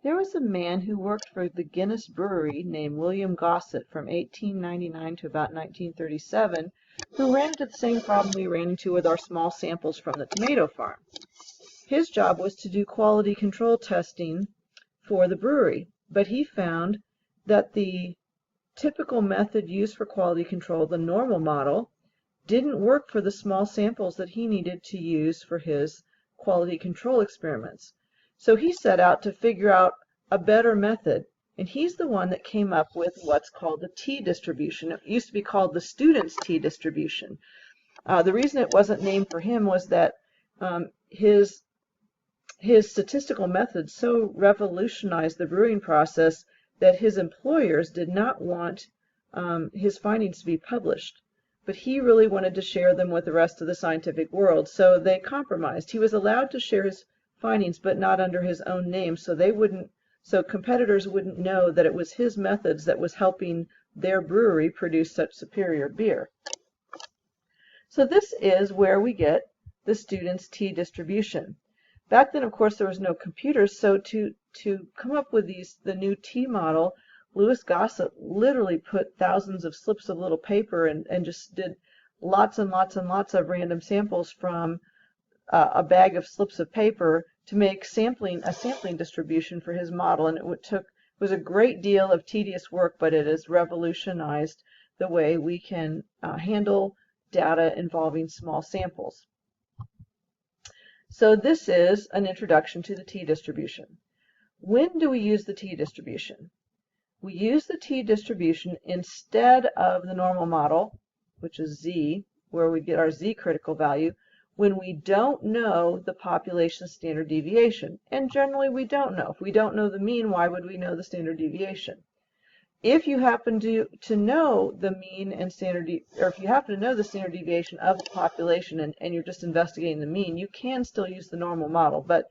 There was a man who worked for the Guinness Brewery named William Gossett from 1899 to about 1937 who ran into the same problem we ran into with our small samples from the tomato farm. His job was to do quality control testing for the brewery, but he found that the typical method used for quality control, the normal model, didn't work for the small samples that he needed to use for his quality control experiments. So he set out to figure out a better method, and he's the one that came up with what's called the t-distribution. It used to be called the student's t-distribution. The reason it wasn't named for him was that his statistical method so revolutionized the brewing process that his employers did not want his findings to be published. But he really wanted to share them with the rest of the scientific world, so they compromised. He was allowed to share his findings, but not under his own name, so competitors wouldn't know that it was his methods that was helping their brewery produce such superior beer. So this is where we get the student's t-distribution. Back then, of course, there was no computers, so to come up with the new t-model, Louis Gossett literally put thousands of slips of little paper and just did lots and lots and lots of random samples from a bag of slips of paper to make a sampling distribution for his model, and it was a great deal of tedious work, but it has revolutionized the way we can handle data involving small samples. So this is an introduction to the t-distribution. When do we use the t-distribution? We use the t-distribution instead of the normal model, which is z, where we get our z critical value, when we don't know the population standard deviation. And generally we don't know. If we don't know the mean, why would we know the standard deviation? If you happen to know the mean and or if you happen to know the standard deviation of the population and you're just investigating the mean, you can still use the normal model, but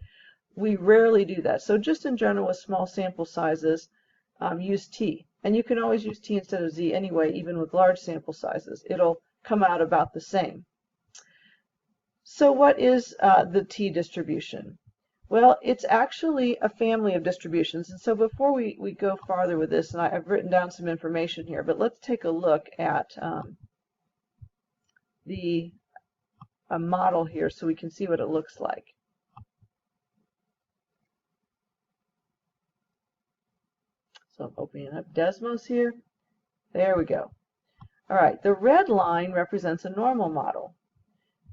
we rarely do that. So just in general with small sample sizes, use t. And you can always use t instead of z anyway, even with large sample sizes. It'll come out about the same. So what is the t-distribution? Well, it's actually a family of distributions. And so before we go farther with this, and I've written down some information here, but let's take a look at the model here so we can see what it looks like. So I'm opening up Desmos here. There we go. All right, the red line represents a normal model.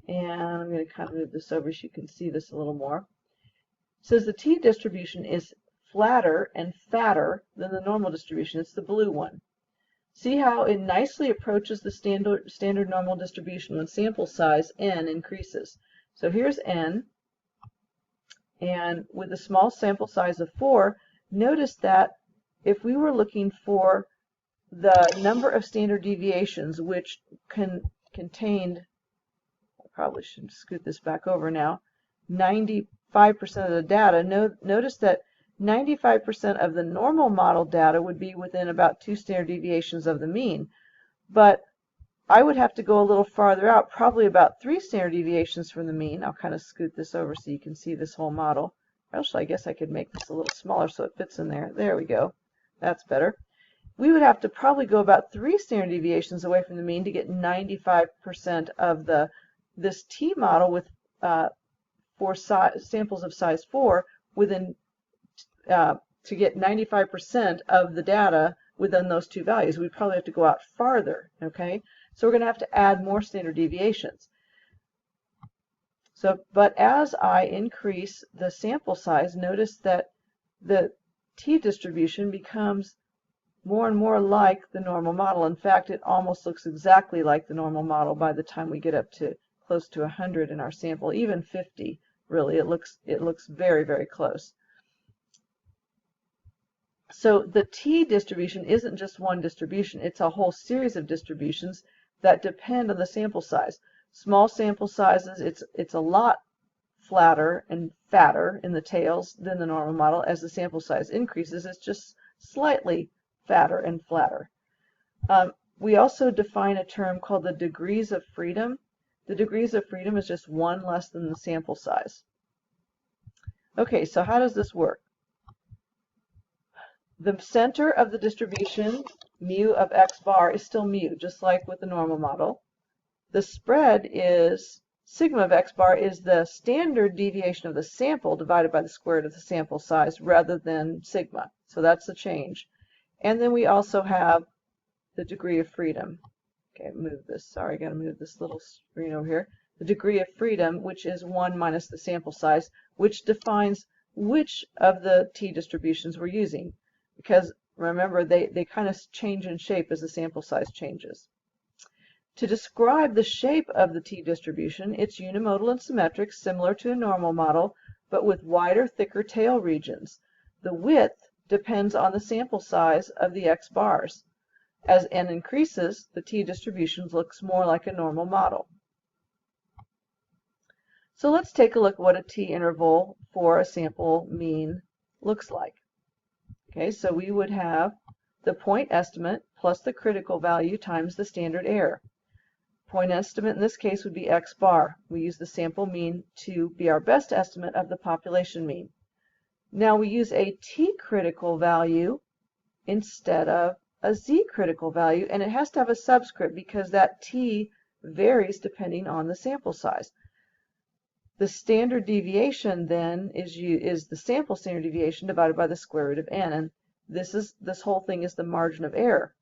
And I'm going to kind of move this over so you can see this a little more. It says the t-distribution is flatter and fatter than the normal distribution. It's the blue one. See how it nicely approaches the standard normal distribution when sample size n increases. So here's n, and with a small sample size of 4, notice that if we were looking for the number of standard deviations which contained, I probably should scoot this back over now, 95% of the data, notice that 95% of the normal model data would be within about 2 standard deviations of the mean. But I would have to go a little farther out, probably about 3 standard deviations from the mean. I'll kind of scoot this over so you can see this whole model. Actually, I guess I could make this a little smaller so it fits in there. There we go. That's better. We would have to probably go about 3 standard deviations away from the mean to get 95% of this t model with samples of size 4 within to get 95% of the data within those 2 values. We'd probably have to go out farther, okay? So we're going to have to add more standard deviations. So, but as I increase the sample size, notice that the t-distribution becomes more and more like the normal model. In fact, it almost looks exactly like the normal model by the time we get up to close to 100 in our sample, even 50, really. It looks very, very close. So the t-distribution isn't just one distribution. It's a whole series of distributions that depend on the sample size. Small sample sizes, it's a lot flatter and fatter in the tails than the normal model. As the sample size increases, it's just slightly fatter and flatter. We also define a term called the degrees of freedom. The degrees of freedom is just 1 less than the sample size. Okay, so how does this work? The center of the distribution, mu of x bar, is still mu, just like with the normal model. The spread is sigma of x bar is the standard deviation of the sample divided by the square root of the sample size rather than sigma. So that's the change. And then we also have the degree of freedom. Okay, move this. Sorry, I got to move this little screen over here. The degree of freedom, which is 1 minus the sample size, which defines which of the t distributions we're using. Because remember, they kind of change in shape as the sample size changes. To describe the shape of the t distribution, it's unimodal and symmetric, similar to a normal model, but with wider, thicker tail regions. The width depends on the sample size of the x bars. As n increases, the t distribution looks more like a normal model. So let's take a look at what a t interval for a sample mean looks like. Okay, so we would have the point estimate plus the critical value times the standard error. Point estimate in this case would be x bar. We use the sample mean to be our best estimate of the population mean. Now we use a t critical value instead of a z critical value, and it has to have a subscript because that t varies depending on the sample size. The standard deviation then is the sample standard deviation divided by the square root of n, and this whole thing is the margin of error.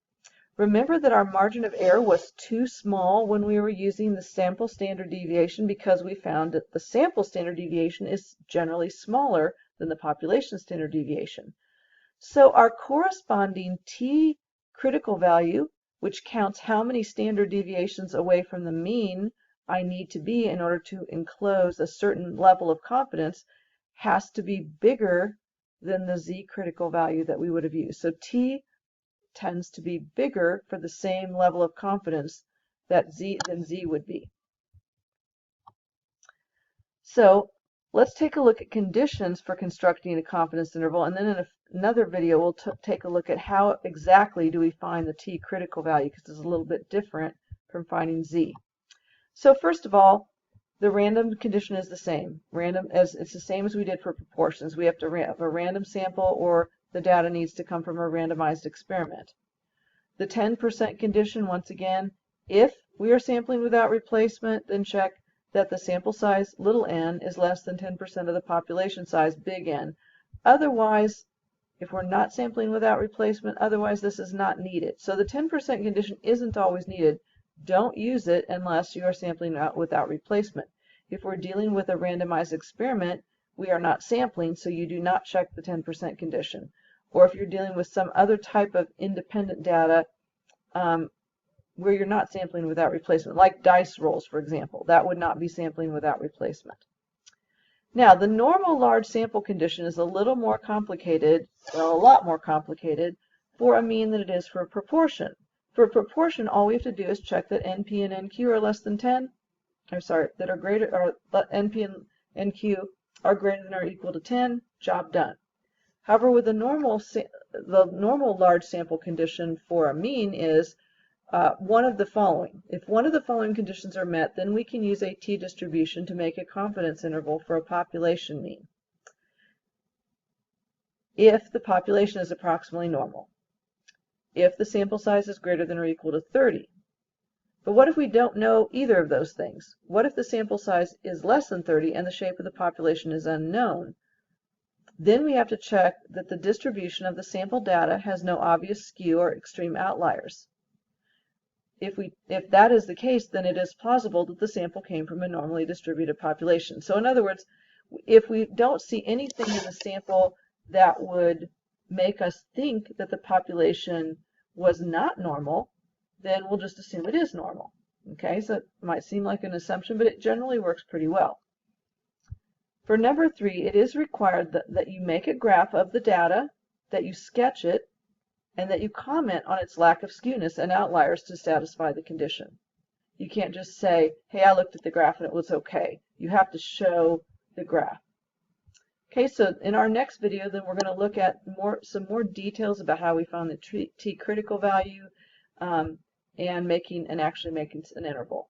Remember that our margin of error was too small when we were using the sample standard deviation because we found that the sample standard deviation is generally smaller than the population standard deviation. So our corresponding t critical value, which counts how many standard deviations away from the mean I need to be in order to enclose a certain level of confidence, has to be bigger than the z critical value that we would have used. So t tends to be bigger for the same level of confidence than z would be. So let's take a look at conditions for constructing a confidence interval, and then in another video we'll take a look at how exactly do we find the t critical value, because it's a little bit different from finding z. So first of all, the random condition is the same. It's the same as we did for proportions. We have to have a random sample, or the data needs to come from a randomized experiment. The 10% condition, once again, if we are sampling without replacement, then check that the sample size, little n, is less than 10% of the population size, big N. Otherwise, if we're not sampling without replacement, otherwise this is not needed. So the 10% condition isn't always needed. Don't use it unless you are sampling without replacement. If we're dealing with a randomized experiment, we are not sampling, so you do not check the 10% condition. Or if you're dealing with some other type of independent data where you're not sampling without replacement, like dice rolls, for example, that would not be sampling without replacement. Now, the normal large sample condition is a little more complicated, well, a lot more complicated, for a mean than it is for a proportion. For a proportion, all we have to do is check that NP and NQ are less than 10, or sorry, that are greater, or NP and NQ are greater than or equal to 10, job done. However, with the normal large sample condition for a mean is one of the following. If one of the following conditions are met, then we can use a t distribution to make a confidence interval for a population mean, if the population is approximately normal, if the sample size is greater than or equal to 30. But what if we don't know either of those things? What if the sample size is less than 30 and the shape of the population is unknown? Then we have to check that the distribution of the sample data has no obvious skew or extreme outliers. If that is the case, then it is plausible that the sample came from a normally distributed population. So in other words, if we don't see anything in the sample that would make us think that the population was not normal, then we'll just assume it is normal. Okay, so it might seem like an assumption, but it generally works pretty well. For number 3, it is required that you make a graph of the data, that you sketch it, and that you comment on its lack of skewness and outliers to satisfy the condition. You can't just say, hey, I looked at the graph and it was okay. You have to show the graph. Okay, so in our next video, then we're going to look at some more details about how we found the t critical value and actually making an interval.